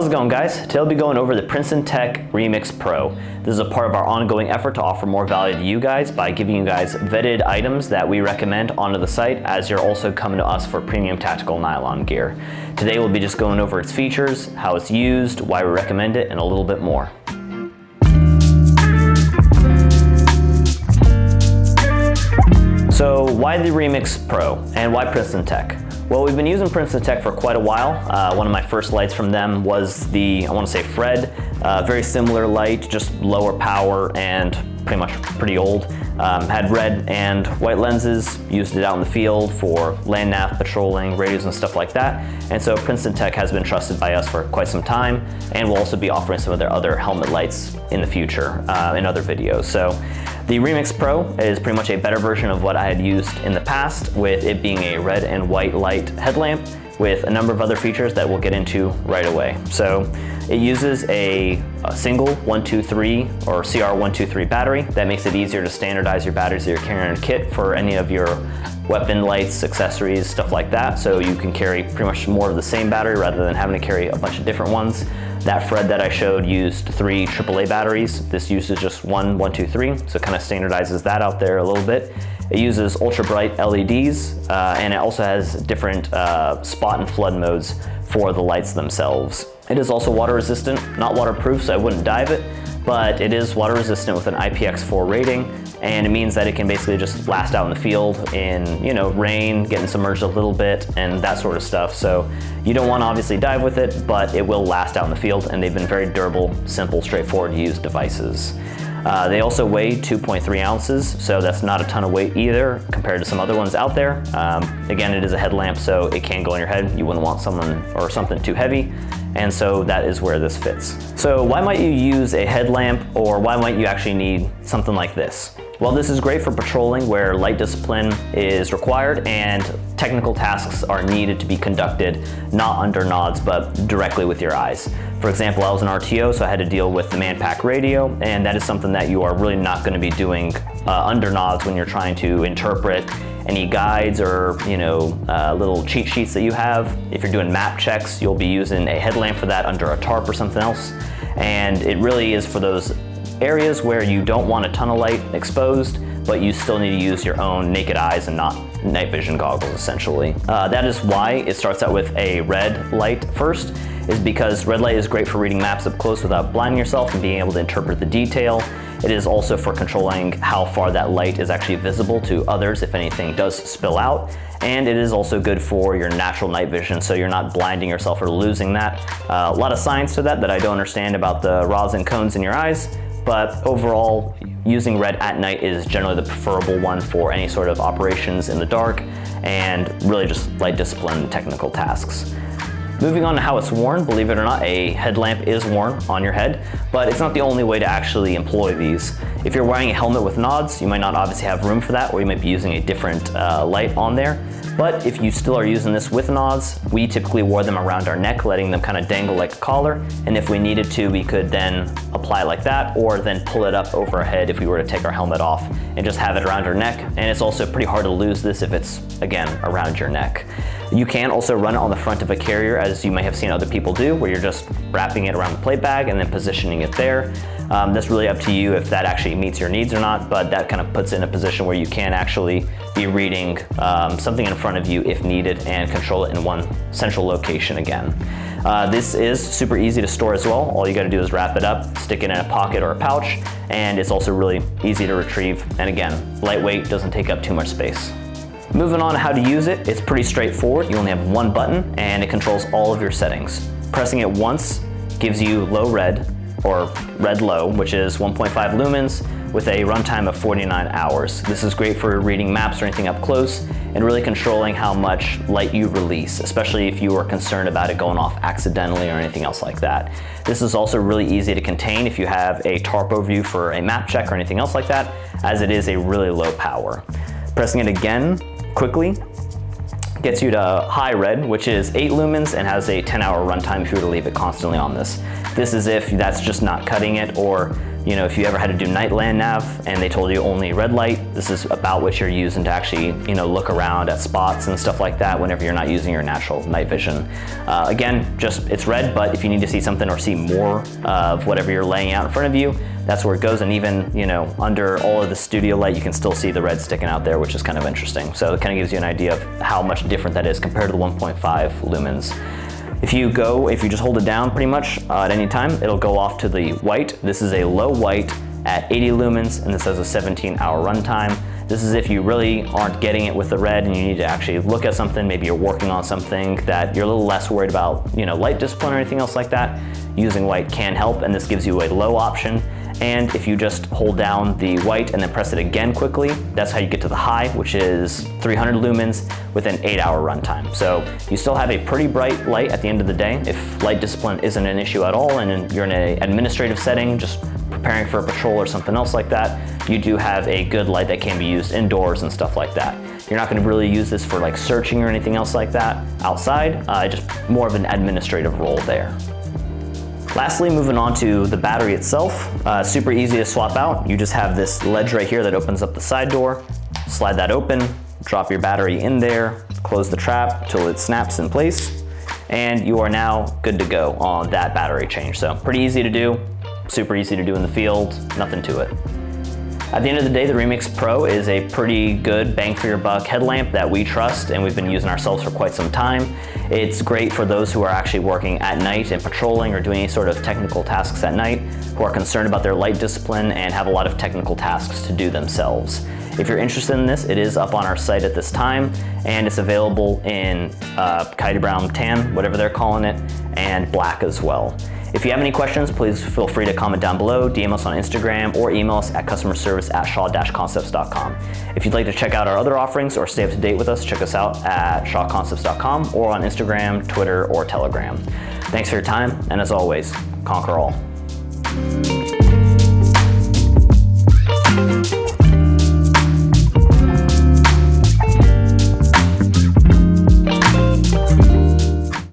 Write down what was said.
How's it going, guys? Today I'll be going over the Princeton Tech Remix Pro. This is a part of our ongoing effort to offer more value to you guys by giving you guys vetted items that we recommend onto the site as you're also coming to us for premium tactical nylon gear. Today we'll be just going over its features, how it's used, why we recommend it, and a little bit more. So why the Remix Pro and why Princeton Tech? Well, we've been using Princeton Tech for quite a while. One of my first lights from them was the, I want to say Fred, very similar light, just lower power and pretty old. Had red and white lenses, used it out in the field for land nav patrolling, radios and stuff like that. And so Princeton Tech has been trusted by us for quite some time, and we'll also be offering some of their other helmet lights in the future in other videos. So the Remix Pro is pretty much a better version of what I had used in the past, with it being a red and white light headlamp with a number of other features that we'll get into right away. So it uses a single 123 or CR123 battery. That makes it easier to standardize your batteries that you're carrying in a kit for any of your weapon lights, accessories, stuff like that. So you can carry pretty much more of the same battery rather than having to carry a bunch of different ones. That Fred that I showed used 3 AAA batteries. This uses just one 123, so it kind of standardizes that out there a little bit. It uses ultra bright LEDs, and it also has different spot and flood modes for the lights themselves. It is also water resistant, not waterproof, so I wouldn't dive it, but it is water resistant with an IPX4 rating, and it means that it can basically just last out in the field in, rain, getting submerged a little bit, and that sort of stuff. So you don't want to obviously dive with it, but it will last out in the field, and they've been very durable, simple, straightforward to use devices. They also weigh 2.3 ounces, so that's not a ton of weight either compared to some other ones out there. Again, it is a headlamp, so it can go on your head. You wouldn't want something too heavy, and so that is where this fits. So why might you use a headlamp, or why might you actually need something like this? Well, this is great for patrolling where light discipline is required and technical tasks are needed to be conducted not under nods but directly with your eyes. For example, I was an RTO, so I had to deal with the man-pack radio, and that is something that you are really not going to be doing under nods when you're trying to interpret any guides or little cheat sheets that you have. If you're doing map checks, you'll be using a headlamp for that under a tarp or something else, and it really is for those areas where you don't want a ton of light exposed, but you still need to use your own naked eyes and not night vision goggles, essentially. That is why it starts out with a red light first, is because red light is great for reading maps up close without blinding yourself and being able to interpret the detail. It is also for controlling how far that light is actually visible to others if anything does spill out. And it is also good for your natural night vision, so you're not blinding yourself or losing that. A lot of science to that I don't understand about the rods and cones in your eyes, but overall, using red at night is generally the preferable one for any sort of operations in the dark and really just light discipline technical tasks. Moving on to how it's worn, believe it or not, a headlamp is worn on your head, but it's not the only way to actually employ these. If you're wearing a helmet with nods, you might not obviously have room for that, or you might be using a different light on there. But if you still are using this with nods, we typically wore them around our neck, letting them kind of dangle like a collar. And if we needed to, we could then apply it like that, or then pull it up over our head if we were to take our helmet off and just have it around our neck. And it's also pretty hard to lose this if it's, again, around your neck. You can also run it on the front of a carrier, as you may have seen other people do, where you're just wrapping it around the plate bag and then positioning it there. That's really up to you if that actually meets your needs or not, but that kind of puts it in a position where you can actually be reading something in front of you if needed and control it in one central location again. This is super easy to store as well. All you got to do is wrap it up, stick it in a pocket or a pouch, and it's also really easy to retrieve. And again, lightweight, doesn't take up too much space. Moving on to how to use it, it's pretty straightforward. You only have one button and it controls all of your settings. Pressing it once gives you low red, or red low, which is 1.5 lumens with a runtime of 49 hours. This is great for reading maps or anything up close and really controlling how much light you release, especially if you are concerned about it going off accidentally or anything else like that. This is also really easy to contain if you have a tarp over you for a map check or anything else like that, as it is a really low power. Pressing it again quickly gets you to high red, which is 8 lumens and has a 10-hour runtime if you were to leave it constantly on this. This is if that's just not cutting it, or You know, if you ever had to do night land nav and they told you only red light, this is about what you're using to actually, you know, look around at spots and stuff like that whenever you're not using your natural night vision. Again, just it's red, but if you need to see something or see more of whatever you're laying out in front of you, that's where it goes. And even, you know, under all of the studio light, you can still see the red sticking out there, which is kind of interesting. So it kind of gives you an idea of how much different that is compared to the 1.5 lumens. If you just hold it down pretty much at any time, it'll go off to the white. This is a low white at 80 lumens, and this has a 17-hour runtime. This is if you really aren't getting it with the red and you need to actually look at something, maybe you're working on something that you're a little less worried about, you know, light discipline or anything else like that. Using white can help, and this gives you a low option. And if you just hold down the white and then press it again quickly, that's how you get to the high, which is 300 lumens with an 8-hour runtime. So you still have a pretty bright light at the end of the day. If light discipline isn't an issue at all and you're in an administrative setting, just preparing for a patrol or something else like that, you do have a good light that can be used indoors and stuff like that. You're not going to really use this for like searching or anything else like that outside, just more of an administrative role there. Lastly, moving on to the battery itself, super easy to swap out. You just have this ledge right here that opens up the side door, slide that open, drop your battery in there, close the trap till it snaps in place, and you are now good to go on that battery change. So pretty easy to do, super easy to do in the field, nothing to it. At the end of the day, the Remix Pro is a pretty good bang for your buck headlamp that we trust and we've been using ourselves for quite some time. It's great for those who are actually working at night and patrolling or doing any sort of technical tasks at night, who are concerned about their light discipline and have a lot of technical tasks to do themselves. If you're interested in this, it is up on our site at this time, and it's available in Coyote Brown tan, whatever they're calling it, and black as well. If you have any questions, please feel free to comment down below, DM us on Instagram, or email us at customerservice@shaw-concepts.com. If you'd like to check out our other offerings or stay up to date with us, check us out at shawconcepts.com or on Instagram, Twitter, or Telegram. Thanks for your time, and as always, conquer all.